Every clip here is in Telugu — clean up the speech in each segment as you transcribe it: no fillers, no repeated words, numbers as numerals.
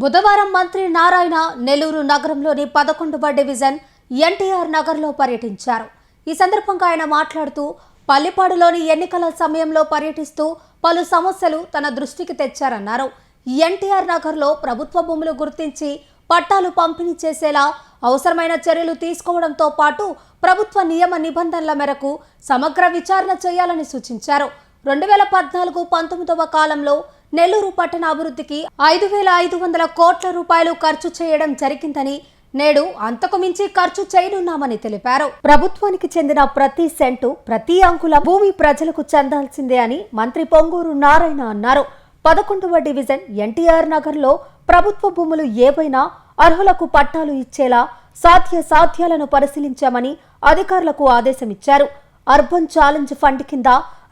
బుధవారం మంత్రి నారాయణ నెల్లూరు నగరంలోని 11వ డివిజన్ ఎన్టీఆర్ నగర్లో పర్యటించారు. ఈ సందర్భంగా ఆయన మాట్లాడుతూ పల్లిపాడులోని ఎన్నికల సమయంలో పర్యటిస్తూ పలు సమస్యలు తన దృష్టికి తెచ్చారన్నారు. ఎన్టీఆర్ నగర్లో ప్రభుత్వ భూములు గుర్తించి పట్టాలు పంపిణీ చేసేలా అవసరమైన చర్యలు తీసుకోవడంతో పాటు ప్రభుత్వ నియమ నిబంధనల మేరకు సమగ్ర విచారణ చేయాలని సూచించారు. 2014-19వ కాలంలో నెల్లూరు పట్టణ అభివృద్ధికి 5,500 కోట్ల రూపాయలు ఖర్చు చేయడం జరిగిందని, నేడు అంతకు మించి ఖర్చు చేయనున్నామని తెలిపారు. ప్రభుత్వానికి చెందిన ప్రతి సెంటు, ప్రతి అంకుల భూమి ప్రజలకు చెందాల్సిందే అని మంత్రి పొంగూరు నారాయణ అన్నారు. 11వ డివిజన్ ఎన్టీఆర్ నగర్లో ప్రభుత్వ భూములు ఏవైనా అర్హులకు పట్టాలు ఇచ్చేలా సాధ్యాలను పరిశీలించామని అధికారులకు ఆదేశమిచ్చారు. అర్బన్ ఛాలెంజ్ ఫండ్ కింద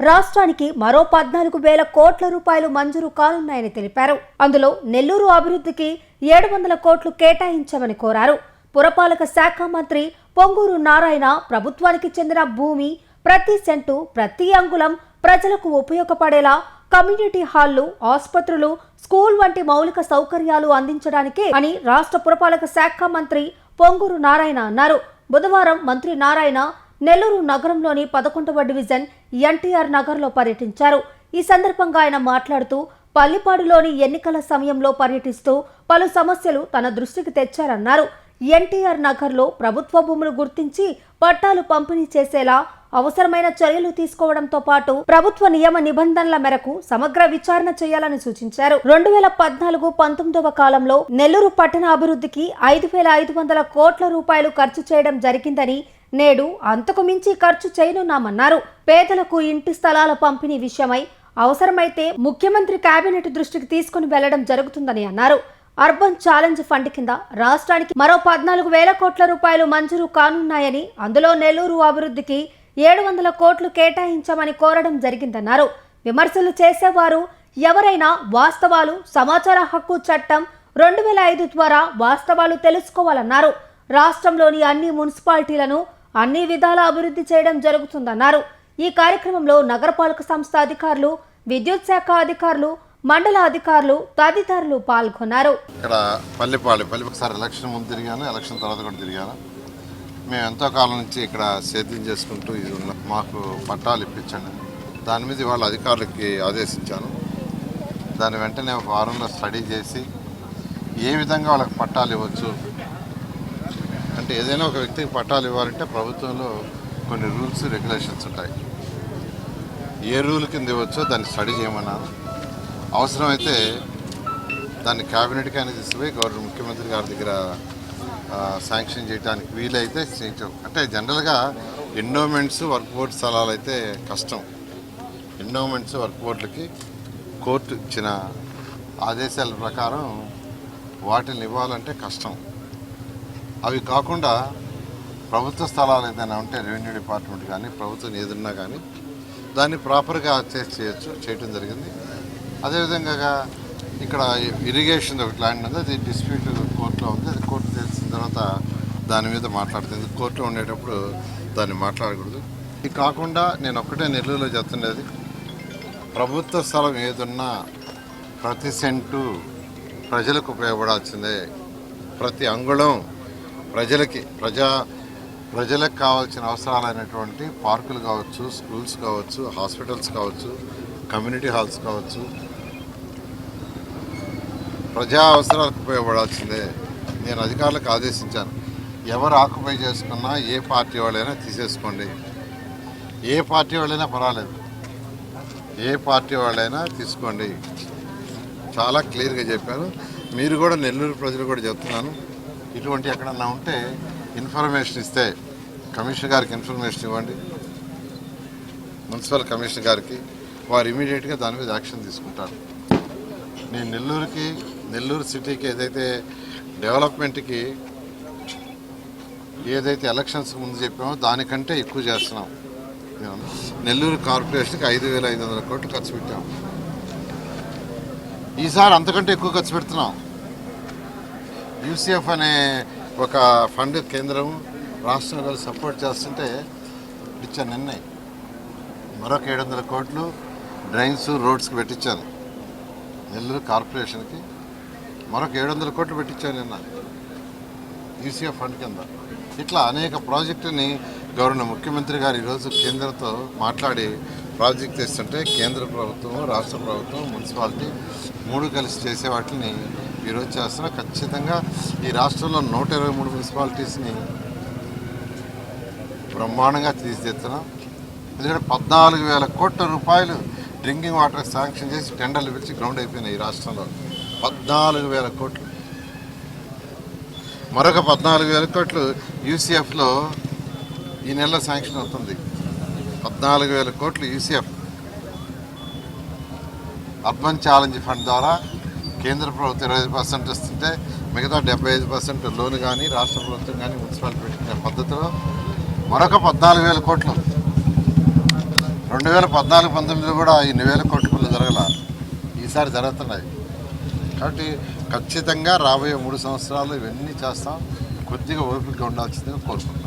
రాష్ట్రానికి మరో 14,000 కోట్ల రూపాయలు మంజూరు కానున్నాయని తెలిపారు. అందులో నెల్లూరు అభివృద్ధికి 700 కోట్లు కేటాయించామని కోరారు. పురపాలక శాఖ మంత్రి పొంగూరు నారాయణ ప్రభుత్వానికి చెందిన భూమి ప్రతి సెంటు, ప్రతి అంగుళం ప్రజలకు ఉపయోగపడేలా కమ్యూనిటీ హాళ్లు, ఆసుపత్రులు, స్కూల్ వంటి మౌలిక సౌకర్యాలు అందించడానికే అని రాష్ట్ర పురపాలక శాఖ మంత్రి పొంగూరు నారాయణ అన్నారు. బుధవారం మంత్రి నారాయణ నెల్లూరు నగరంలోని 11వ డివిజన్ ఎన్టీఆర్ నగర్లో పర్యటించారు. ఈ సందర్భంగా ఆయన మాట్లాడుతూ పల్లిపాడులోని ఎన్నికల సమయంలో పర్యటిస్తూ పలు సమస్యలు తన దృష్టికి తెచ్చారన్నారు. ఎన్టీఆర్ నగర్లో ప్రభుత్వ భూములు గుర్తించి పట్టాలు పంపిణీ చేసేలా అవసరమైన చర్యలు తీసుకోవడంతో పాటు ప్రభుత్వ నియమ నిబంధనల మేరకు సమగ్ర విచారణ చేయాలని సూచించారు. 2014-19వ కాలంలో నెల్లూరు పట్టణ అభివృద్ధికి 5,500 కోట్ల రూపాయలు ఖర్చు చేయడం జరిగిందని, నేడు అంతకు మించి ఖర్చు చేయనున్నామన్నారు. పేదలకు ఇంటి స్థలాల పంపిణీ విషయమై అవసరమైతే ముఖ్యమంత్రి కేబినెట్ దృష్టికి తీసుకుని వెళ్లడం జరుగుతుందని అన్నారు. అర్బన్ ఛాలెంజ్ ఫండ్ కింద రాష్ట్రానికి మరో 14,000 కోట్ల రూపాయలు మంజూరు కానున్నాయని, అందులో నెల్లూరు అభివృద్ధికి 700 కోట్లు కేటాయించామని కోరడం జరిగిందన్నారు. విమర్శలు చేసేవారు ఎవరైనా వాస్తవాలు, సమాచార హక్కు చట్టం 2005 ద్వారా వాస్తవాలు తెలుసుకోవాలన్నారు. రాష్ట్రంలోని అన్ని మున్సిపాలిటీలను అన్ని విధాల అభివృద్ధి చేయడం జరుగుతుందన్నారు. ఈ కార్యక్రమంలో నగరపాలక సంస్థ అధికారులు, విద్యుత్ శాఖ అధికారులు, మండల అధికారులు తదితరులు పాల్గొన్నారు. ఇక్కడ పల్లిపాడు ఒకసారి ఎలక్షన్ ముందు తిరిగాను, ఎలక్షన్ తర్వాత కూడా తిరిగాను. మేము ఎంతో కాలం నుంచి ఇక్కడ సేద్యం చేసుకుంటూ ఇది మాకు పట్టాలు ఇప్పించండి, దాని మీద వాళ్ళ అధికారులకి ఆదేశించాను. దాని వెంటనే ఒక వారంలో స్టడీ చేసి ఏ విధంగా వాళ్ళకి పట్టాలు ఇవ్వచ్చు అంటే, ఏదైనా ఒక వ్యక్తికి పట్టాలు ఇవ్వాలంటే ప్రభుత్వంలో కొన్ని రూల్స్, రెగ్యులేషన్స్ ఉంటాయి. ఏ రూల్ కింద ఇవ్వచ్చో దాన్ని స్టడీ చేయమన్నాను. అవసరమైతే దాన్ని క్యాబినెట్కి అయినా తీసుకుపోయి ముఖ్యమంత్రి గారి దగ్గర శాంక్షన్ చేయడానికి వీలైతే చేయటం. అంటే జనరల్గా ఎండోమెంట్స్, వర్క్ బోర్డు స్థలాలు అయితే కష్టం. ఎండోమెంట్స్, వర్క్ బోర్డులకి కోర్టు ఇచ్చిన ఆదేశాల ప్రకారం వాటిని ఇవ్వాలంటే కష్టం. అవి కాకుండా ప్రభుత్వ స్థలాలు ఏదైనా ఉంటే రెవెన్యూ డిపార్ట్మెంట్ కానీ ప్రభుత్వం ఏదన్నా కానీ దాన్ని ప్రాపర్గా చేయటం జరిగింది. అదేవిధంగా ఇక్కడ ఇరిగేషన్ ఒకటి ల్యాండ్ ఉంది, అది డిస్ప్యూట్ కోర్టులో ఉంది. అది కోర్టు తెలిసిన తర్వాత దాని మీద మాట్లాడుతుంది. కోర్టులో ఉండేటప్పుడు దాన్ని మాట్లాడకూడదు. ఇది కాకుండా నేను ఒక్కటే నెల్లూరులో చెప్తుండేది, ప్రభుత్వ స్థలం ఏదున్నా ప్రతి సెంటు ప్రజలకు ఉపయోగపడాల్సిందే. ప్రతి అంగుళం ప్రజలకు కావాల్సిన అవసరాలైనటువంటి పార్కులు కావచ్చు, స్కూల్స్ కావచ్చు, హాస్పిటల్స్ కావచ్చు, కమ్యూనిటీ హాల్స్ కావచ్చు, ప్రజా అవసరాలకు ఉపయోగపడాల్సిందే. నేను అధికారులకు ఆదేశించాను, ఎవరు ఆక్యుపై చేసుకున్నా ఏ పార్టీ వాళ్ళైనా తీసేసుకోండి, ఏ పార్టీ వాళ్ళైనా పర్వాలేదు, ఏ పార్టీ వాళ్ళైనా తీసుకోండి. చాలా క్లియర్గా చెప్పాను. మీరు కూడా, నెల్లూరు ప్రజలు కూడా చెప్తున్నాను, ఇటువంటి ఎక్కడన్నా ఉంటే ఇన్ఫర్మేషన్ ఇస్తే కమిషనర్ గారికి ఇన్ఫర్మేషన్ ఇవ్వండి, మున్సిపల్ కమిషనర్ గారికి. వారు ఇమీడియట్గా దాని మీద యాక్షన్ తీసుకుంటారు. నేను నెల్లూరు సిటీకి ఏదైతే డెవలప్మెంట్కి ఏదైతే ఎలక్షన్స్ ముందు చెప్పామో దానికంటే ఎక్కువ చేస్తున్నాం. నెల్లూరు కార్పొరేషన్కి 5,500 కోట్లు ఖర్చు పెట్టాం. ఈసారి అంతకంటే ఎక్కువ ఖర్చు పెడుతున్నాం. యూసీఎఫ్ అనే ఒక ఫండ్ కేంద్రం రాష్ట్రం కలిసి సపోర్ట్ చేస్తుంటే ఇచ్చాను. నిన్నే మరొక 700 కోట్లు డ్రైన్స్, రోడ్స్కి పెట్టించాను నెల్లూరు కార్పొరేషన్కి. మరొక 700 కోట్లు పెట్టించాను నిన్న యూసీఎఫ్ ఫండ్ కింద. ఇట్లా అనేక ప్రాజెక్టుని గౌరవ ముఖ్యమంత్రి గారు ఈరోజు కేంద్రంతో మాట్లాడి ప్రాజెక్ట్ తెస్తుంటే కేంద్ర ప్రభుత్వం, రాష్ట్ర ప్రభుత్వం, మున్సిపాలిటీ 3 కలిసి చేసే వాటిని ఈరోజు చేస్తున్నా. ఖచ్చితంగా ఈ రాష్ట్రంలో 123 మున్సిపాలిటీస్ని బ్రహ్మాండంగా తీర్చిదిద్దుతున్నాం. ఎందుకంటే 14,000 కోట్ల రూపాయలు డ్రింకింగ్ వాటర్ శాంక్షన్ చేసి టెండర్లు పిలిచి గ్రౌండ్ అయిపోయినాయి ఈ రాష్ట్రంలో. 14,000 కోట్లు. మరొక 14,000 కోట్లు యూసీఎఫ్లో ఈ నెలలో శాంక్షన్ అవుతుంది. 14,000 కోట్లు యూసీఎఫ్ అర్బన్ ఛాలెంజ్ ఫండ్ ద్వారా కేంద్ర ప్రభుత్వం 25% ఇస్తుంటే మిగతా 75% లోన్ కానీ రాష్ట్ర ప్రభుత్వం కానీ మున్సిపాలిటీ పెట్టుకునే పద్ధతిలో మరొక 14,000 కోట్లు. 2014-19 కూడా ఇన్ని వేల కోట్లు జరగల, ఈసారి జరుగుతున్నాయి. కాబట్టి ఖచ్చితంగా రాబోయే 3 సంవత్సరాలు ఇవన్నీ చేస్తాం. కొద్దిగా ఓపికగా ఉండాల్సిందిగా కోరుకుంటున్నాం.